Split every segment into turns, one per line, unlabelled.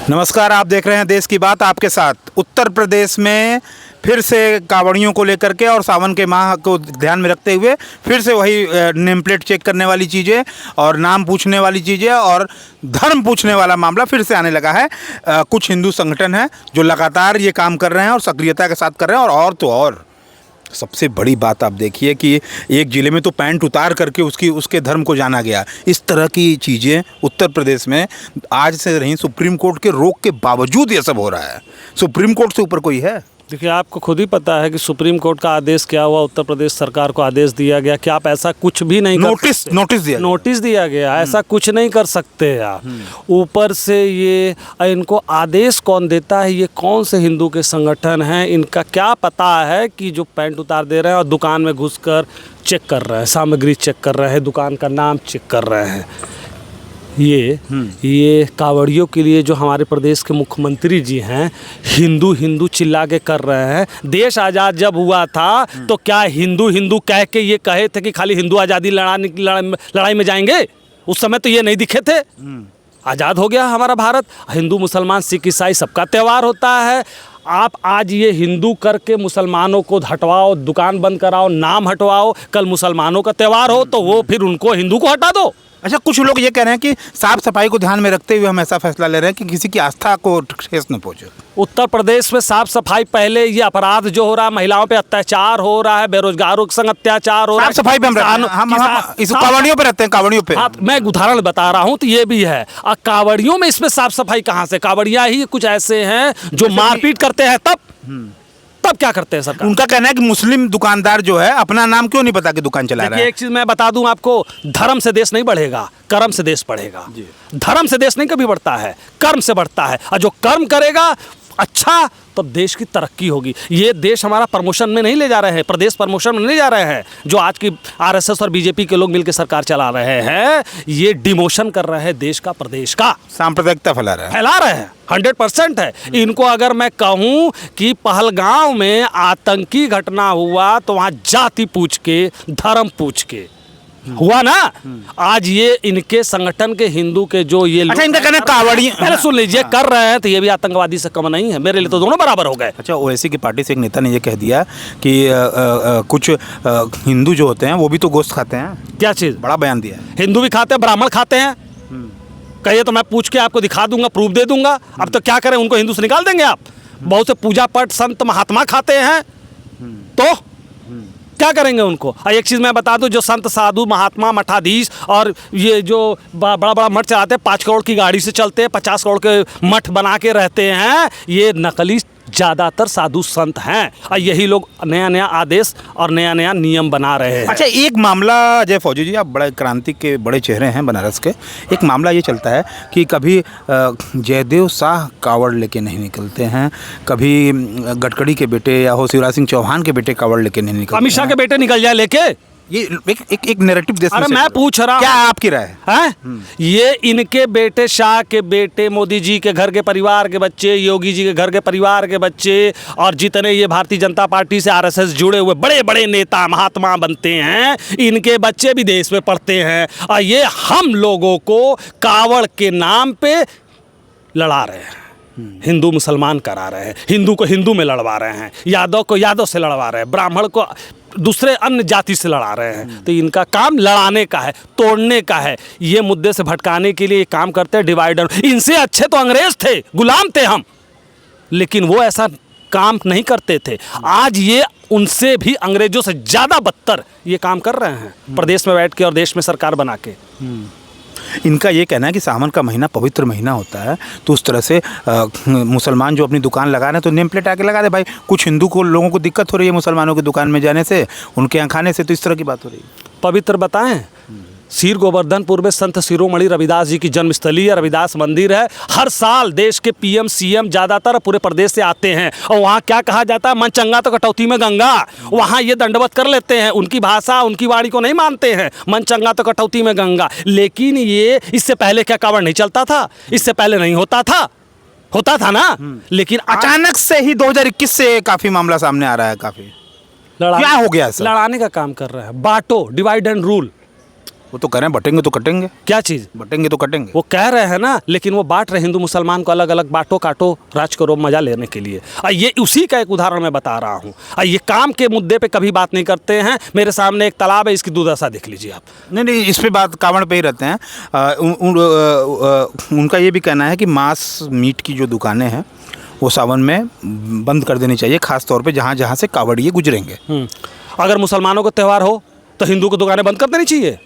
नमस्कार, आप देख रहे हैं देश की बात आपके साथ। उत्तर प्रदेश में फिर से कांवड़ियों को लेकर के और सावन के माह को ध्यान में रखते हुए फिर से वही नेम प्लेट चेक करने वाली चीज़ें और नाम पूछने वाली चीज़ें और धर्म पूछने वाला मामला फिर से आने लगा है। कुछ हिंदू संगठन हैं जो लगातार ये काम कर रहे हैं और सक्रियता के साथ कर रहे हैं। और तो और सबसे बड़ी बात आप देखिए कि एक ज़िले में तो पैंट उतार करके उसके धर्म को जाना गया। इस तरह की चीज़ें उत्तर प्रदेश में आज से नहीं, सुप्रीम कोर्ट के रोक के बावजूद ये सब हो रहा है। सुप्रीम कोर्ट से ऊपर कोई है?
देखिए, आपको खुद ही पता है कि सुप्रीम कोर्ट का आदेश क्या हुआ। उत्तर प्रदेश सरकार को आदेश दिया गया कि आप ऐसा कुछ भी नहीं नोटिस दिया गया, ऐसा कुछ नहीं कर सकते आप। ऊपर से ये इनको आदेश कौन देता है? ये कौन से हिंदू के संगठन हैं? इनका क्या पता है कि जो पैंट उतार दे रहे हैं और दुकान में घुसकर चेक कर रहे हैं, सामग्री चेक कर रहे हैं, दुकान का नाम चेक कर रहे हैं। ये कांवड़ियों के लिए जो हमारे प्रदेश के मुख्यमंत्री जी हैं, हिंदू हिंदू चिल्ला के कर रहे हैं। देश आज़ाद जब हुआ था तो क्या हिंदू हिंदू कह के ये कहे थे कि खाली हिंदू आज़ादी लड़ाने की लड़ाई में जाएंगे? उस समय तो ये नहीं दिखे थे। आज़ाद हो गया हमारा भारत, हिंदू मुसलमान सिख ईसाई सबका त्यौहार होता है। आप आज ये हिंदू करके मुसलमानों को हटवाओ, दुकान बंद कराओ, नाम हटवाओ, कल मुसलमानों का त्यौहार हो तो वो फिर उनको हिंदू को हटा दो।
अच्छा, कुछ लोग ये कह रहे हैं कि साफ सफाई को ध्यान में रखते हुए हम ऐसा फैसला ले रहे हैं कि किसी की आस्था को ठेस न पहुंचे।
उत्तर प्रदेश में साफ सफाई पहले, ये अपराध जो हो रहा है, महिलाओं पे अत्याचार हो रहा है, बेरोजगारों के संग अत्याचार हो रहा है।
साफ सफाई पे हम इस कांवड़ियों पे रहते हैं, कांवड़ियों पे।
हाँ, मैं उदाहरण बता रहा हूँ तो ये भी है। और कांवड़ियों में इसमें साफ सफाई कहाँ से? कांवड़िया ही कुछ ऐसे हैं जो मारपीट करते हैं। तब क्या करते हैं सरकार?
उनका कहना है कि मुस्लिम दुकानदार जो है अपना नाम क्यों नहीं बता के दुकान चला रहा है।
एक चीज मैं बता दूं आपको, धर्म से देश नहीं बढ़ेगा, कर्म से देश बढ़ेगा। धर्म से देश नहीं कभी बढ़ता है, कर्म से बढ़ता है। और जो कर्म करेगा अच्छा, तब देश की तरक्की होगी। ये देश हमारा प्रमोशन में नहीं ले जा रहे हैं, प्रदेश प्रमोशन में नहीं जा रहे हैं। जो आज की आरएसएस और बीजेपी के लोग मिलकर सरकार चला रहे हैं, ये डिमोशन कर रहे हैं देश का, प्रदेश का।
सांप्रदायिकता फैला रहे हैं
100% है। इनको अगर मैं कहूँ कि पहलगांव में आतंकी घटना हुआ तो वहाँ जाति पूछ के, धर्म पूछ के हुआ ना। आज ये इनके संगठन के हिंदू के जो ये
अच्छा, इनका कहना कांवड़ियों,
पहले सुन लीजिए, कर रहे हैं तो ये भी आतंकवादी से कम नहीं है। मेरे लिए तो दोनों बराबर हो गए।
अच्छा, ओवैसी की पार्टी से एक नेता ने ये कह दिया कि कुछ हिंदू जो होते हैं वो भी तो गोश्त खाते हैं।
क्या चीज़?
बड़ा बयान दिया है।
हिंदू भी खाते हैं, ब्राह्मण खाते हैं। कहिए तो मैं पूछ के आपको दिखा दूंगा, प्रूफ दे दूंगा। अब तो क्या करें, उनको हिंदू से निकाल देंगे आप? बहुत से पूजा पाठ संत महात्मा खाते हैं, तो क्या करेंगे उनको? एक चीज़ मैं बता दूं, जो संत साधु महात्मा मठाधीश और ये जो बड़ा बड़ा मठ चलाते हैं, 5 करोड़ की गाड़ी से चलते हैं, 50 करोड़ के मठ बना के रहते हैं, ये नकली ज़्यादातर साधु संत हैं। और यही लोग नया नया आदेश और नया नया नियम बना रहे हैं।
अच्छा, एक मामला जय फौजी जी, आप बड़े क्रांति के बड़े चेहरे हैं बनारस के। एक मामला ये चलता है कि कभी जयदेव शाह कावड़ लेके नहीं निकलते हैं, कभी गडकरी के बेटे या हो शिवराज सिंह चौहान के बेटे कावड़ लेके नहीं निकलते।
अमित शाह के बेटे निकल जाए लेके।
ये एक नैरेटिव देश में।
अरे मैं पूछ रहा हूँ,
क्या आपकी राय
है? ये इनके बेटे, शाह के बेटे, मोदी जी के घर के परिवार के बच्चे, योगी जी के घर के परिवार के बच्चे और जितने ये भारतीय जनता पार्टी से आरएसएस जुड़े हुए बड़े बड़े नेता महात्मा बनते हैं, इनके बच्चे विदेश में पढ़ते हैं। और ये हम लोगों को कावड़ के नाम पे लड़ा रहे हैं, हिंदू मुसलमान करा रहे हैं, हिंदू को हिंदू में लड़वा रहे हैं, यादव को यादव से लड़वा रहे हैं, ब्राह्मण को दूसरे अन्य जाति से लड़ा रहे हैं। तो इनका काम लड़ाने का है, तोड़ने का है। ये मुद्दे से भटकाने के लिए काम करते हैं, डिवाइडर। इनसे अच्छे तो अंग्रेज थे, गुलाम थे हम, लेकिन वो ऐसा काम नहीं करते थे। आज ये उनसे भी, अंग्रेजों से ज़्यादा बदतर ये काम कर रहे हैं, प्रदेश में बैठ के और देश में सरकार बना के।
इनका ये कहना है कि सावन का महीना पवित्र महीना होता है, तो उस तरह से मुसलमान जो अपनी दुकान लगा रहे हैं तो नेम प्लेट आके लगा दे भाई। कुछ हिंदू को, लोगों को दिक्कत हो रही है मुसलमानों की दुकान में जाने से, उनके यहाँ खाने से, तो इस तरह की बात हो रही है।
पवित्र बताएं, सीर गोवर्धनपुर में संत शिरोमणि रविदास जी की जन्मस्थली है, रविदास मंदिर है। हर साल देश के पीएम सीएम ज़्यादातर पूरे प्रदेश से आते हैं और वहाँ क्या कहा जाता है, मन चंगा तो कटौती में गंगा। वहाँ ये दंडवत कर लेते हैं, उनकी भाषा उनकी वाणी को नहीं मानते हैं, मन चंगा तो कटौती में गंगा। लेकिन ये, इससे पहले क्या कावड़ नहीं चलता था? इससे पहले नहीं होता था ना। लेकिन
अचानक से ही 2021 से काफ़ी मामला सामने आ रहा है। काफ़ी क्या हो गया?
लड़ाने का काम कर रहे हैं, बांटो, डिवाइड एंड रूल।
वो तो कह रहे हैं बटेंगे तो कटेंगे,
क्या चीज़?
बटेंगे तो कटेंगे।
वो कह रहे हैं ना, लेकिन वो बांट रहे हिंदू मुसलमान को अलग अलग, बांटो काटो राज करो मजा लेने के लिए। ये उसी का एक उदाहरण मैं बता रहा हूँ। ये काम के मुद्दे पे कभी बात नहीं करते हैं। मेरे सामने एक तालाब है, इसकी दुर्दशा देख लीजिए आप।
नहीं, इस पे बात कांवड़ पे ही रहते हैं। उनका ये भी कहना है कि मांस मीट की जो दुकानें हैं वो सावन में बंद कर देनी चाहिए, खास तौर पे जहाँ जहाँ से कांवड़िए गुजरेंगे।
अगर मुसलमानों का त्यौहार हो तो हिंदू की दुकानें बंद कर देनी चाहिए।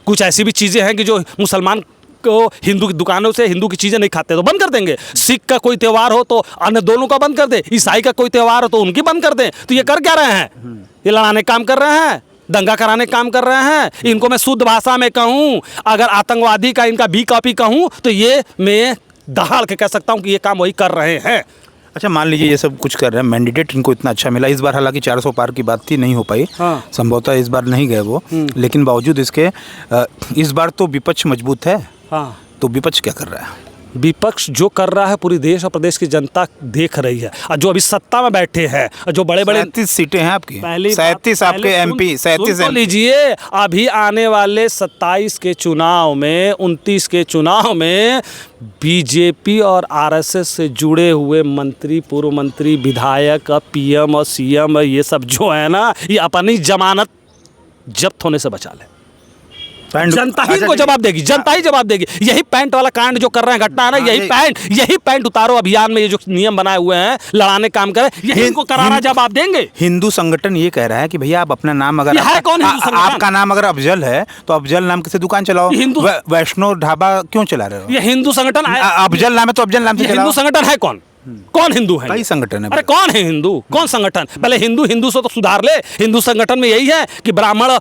कुछ ऐसी भी चीज़ें हैं कि जो मुसलमान को हिंदू की दुकानों से हिंदू की चीज़ें नहीं खाते तो बंद कर देंगे। सिख का कोई त्यौहार हो तो अन्य दोनों का बंद कर दे, ईसाई का कोई त्यौहार हो तो उनकी बंद कर दें। तो ये कर क्या रहे हैं? ये लड़ाने काम कर रहे हैं, दंगा कराने काम कर रहे हैं। इनको मैं शुद्ध भाषा में कहूँ, अगर आतंकवादी का इनका बी कॉपी कहूँ तो ये मैं दहाड़ के कह सकता हूँ कि ये काम वही कर रहे हैं।
अच्छा, मान लीजिए ये सब कुछ कर रहे हैं, मैंडेट इनको इतना अच्छा मिला इस बार, हालांकि 400 पार की बात थी, नहीं हो पाई।
हाँ।
संभवतः इस बार नहीं गए वो, लेकिन बावजूद इसके इस बार तो विपक्ष मजबूत है।
हाँ,
तो विपक्ष क्या कर रहा है?
विपक्ष जो कर रहा है पूरी देश और प्रदेश की जनता देख रही है। और जो अभी सत्ता में बैठे हैं, जो बड़े बड़े
37 सीटें हैं आपकी,
पहली
37 आपके एमपी, 37
तो लीजिए, अभी आने वाले 27 के चुनाव में, 29 के चुनाव में बीजेपी और आरएसएस से जुड़े हुए मंत्री, पूर्व मंत्री, विधायक, पीएम और सीएम, ये सब जो है ना, ये अपनी जमानत जब्त होने से बचा ले। जनता ही इनको जवाब देगी, जनता ही जवाब देगी। यही पैंट वाला कांड जो कर रहे हैं, घटना है ना, यही पैंट उतारो अभियान में ये जो नियम बनाए हुए हैं, लड़ाने काम करें, यही इनको करारा जवाब देंगे।
हिंदू संगठन ये कह रहा है कि भैया आप अपना नाम, अगर आपका नाम अगर अफजल है तो अफजल नाम से दुकान चलाओ। वैष्णो ढाबा क्यों चला रहे हो?
ये हिंदू संगठन,
अफजल नाम है तो अफजल नाम से
हिंदू संगठन है। कौन हिंदू है?
कई संगठन है।
अरे कौन है हिंदू? कौन संगठन? पहले हिंदू से तो सुधार ले। हिंदू संगठन में यही है कि ब्राह्मण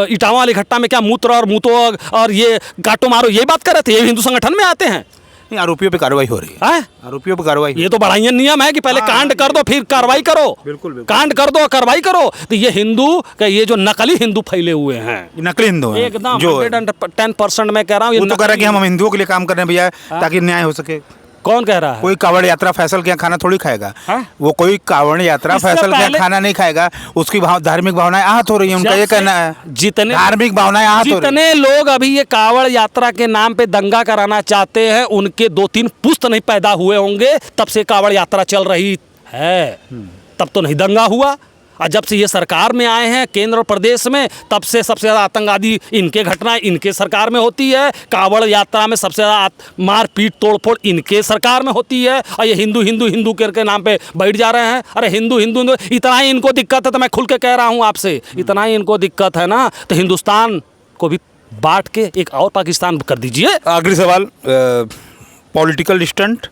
इटावा वाली घटना में क्या मूत्र और मूतो और ये काटो मारो, ये बात कर रहे थे, ये हिंदू संगठन में आते हैं।
आरोपियों पे कार्रवाई हो रही है। आरोपियों पे कार्रवाई,
ये तो बढ़ाइया नियम है कि पहले कांड कर दो फिर कार्रवाई करो।
बिल्कुल।
कांड कर दो कार्रवाई करो। तो ये हिंदू का ये जो नकली हिंदू फैले हुए हैं,
नकली हिंदू हैं,
एकदम 110% मैं कह रहा हूँ।
वो तो कह रहा है कि हम हिंदुओं के लिए काम कर रहे हैं भैया, ताकि न्याय हो सके।
कौन कह रहा है?
कोई कांवड़ यात्रा फैसल के यहाँ खाना थोड़ी खाएगा। वो कोई कांवड़ यात्रा फैसल के यहाँ खाना नहीं खाएगा। उसकी धार्मिक भावनाएं आहत हो रही है, उनका ये कहना है।
जितने
धार्मिक भावनाएं आहत हो रही है,
जितने लोग अभी ये कांवड़ यात्रा के नाम पे दंगा कराना चाहते हैं, उनके 2-3 पुश्त नहीं पैदा हुए होंगे तब से कांवड़ यात्रा चल रही है। तब तो नहीं दंगा हुआ। और जब से ये सरकार में आए हैं केंद्र और प्रदेश में, तब से सबसे ज़्यादा आतंकवादी इनके घटनाएं इनके सरकार में होती है। कांवड़ यात्रा में सबसे ज़्यादा मारपीट तोड़फोड़ इनके सरकार में होती है। और ये हिंदू हिंदू हिंदू के नाम पे बैठ जा रहे हैं। अरे हिंदू हिंदू हिंदू, इतना ही इनको दिक्कत है तो मैं खुल के कह रहा हूँ आपसे, इतना ही इनको दिक्कत है ना, तो हिंदुस्तान को भी बांट के एक और पाकिस्तान कर दीजिए।
आखिरी सवाल, पॉलिटिकल स्टंट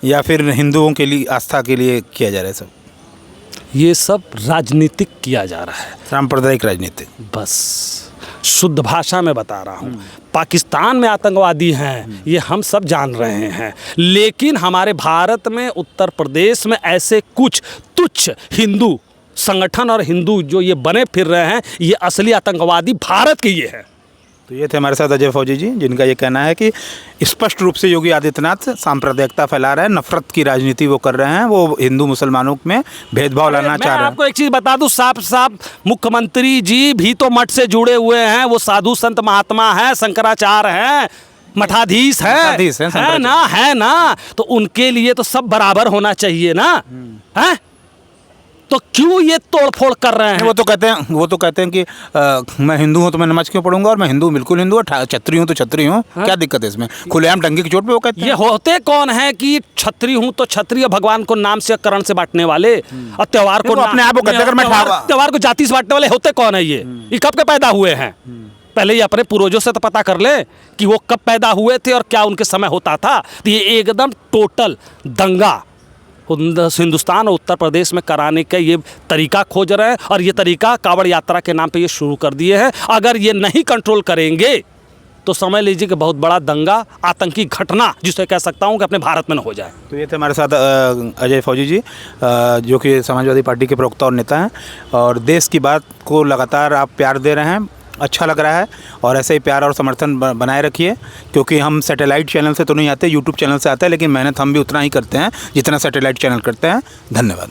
या फिर हिंदुओं के लिए आस्था के लिए किया जा रहा है? सब
ये सब राजनीतिक किया जा रहा है,
सांप्रदायिक राजनीति।
बस शुद्ध भाषा में बता रहा हूँ। पाकिस्तान में आतंकवादी हैं, ये हम सब जान रहे हैं, लेकिन हमारे भारत में, उत्तर प्रदेश में ऐसे कुछ तुच्छ हिंदू संगठन और हिंदू जो ये बने फिर रहे हैं, ये असली आतंकवादी भारत के ये हैं।
तो ये थे हमारे साथ अजय फौजी जी, जिनका ये कहना है कि स्पष्ट रूप से योगी आदित्यनाथ सांप्रदायिकता फैला रहे हैं, नफरत की राजनीति वो कर रहे हैं, वो हिंदू मुसलमानों में भेदभाव लाना चाह रहे हैं।
आपको एक चीज़ बता दूं, साफ मुख्यमंत्री जी भी तो मठ से जुड़े हुए हैं, वो साधु संत महात्मा हैं, शंकराचार्य हैं, मठाधीश है ना, तो उनके लिए तो सब बराबर होना चाहिए ना, है? तो क्यों ये तोड़फोड़ कर रहे हैं?
वो तो कहते हैं कि मैं हिंदू हूँ तो मैं नमाज क्यों पढ़ूंगा, और मैं हिंदू बिल्कुल हिंदू, छत्री हूँ तो छत्री हूँ। क्या दिक्कत है इसमें? खुलेआम डंगे की चोट पे वो कहते हैं।
ये होते कौन है कि छत्री हूँ तो छत्री, भगवान को नाम से करण से बांटने वाले, और त्योहार को
अपने आप को कहते हैं,
त्योहार को जाति से बांटने वाले होते कौन है? ये कब के पैदा हुए हैं? पहले ये अपने पूर्वजों से तो पता कर ले कि वो कब पैदा हुए थे और क्या उनके समय होता था। तो ये एकदम टोटल दंगा हिंदुस्तान और उत्तर प्रदेश में कराने का ये तरीका खोज रहे हैं, और ये तरीका कांवड़ यात्रा के नाम पे ये शुरू कर दिए हैं। अगर ये नहीं कंट्रोल करेंगे तो समझ लीजिए कि बहुत बड़ा दंगा, आतंकी घटना, जिसे कह सकता हूँ कि अपने भारत में न हो जाए।
तो ये थे हमारे साथ अजय फौजी जी, जो कि समाजवादी पार्टी के प्रवक्ता और नेता हैं, और देश की बात को लगातार आप प्यार दे रहे हैं, अच्छा लग रहा है, और ऐसे ही प्यार और समर्थन बनाए रखिए, क्योंकि हम सैटेलाइट चैनल से तो नहीं आते, यूट्यूब चैनल से आते हैं, लेकिन मेहनत हम भी उतना ही करते हैं जितना सैटेलाइट चैनल करते हैं। धन्यवाद।